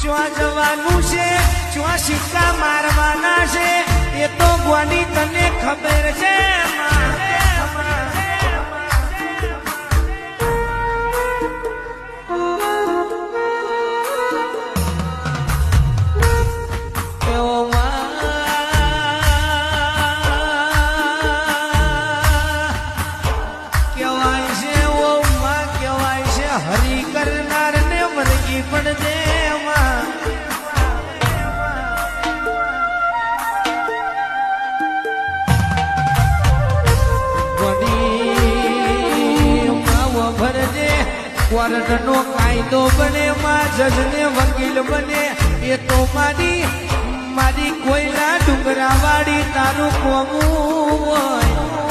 ચોં જવાનું છે ચોં સિક્કા મારવાના છે એ તો ગોની તને ખબર છે હરી કરનાર ને વર્ગી પણ દેવા ભરજે કોર્ટ નો કાયદો બને માં જજ ને વકીલ બને એ તો મારી કોઈના ડુંગરા વાળી તારું કોમું હોય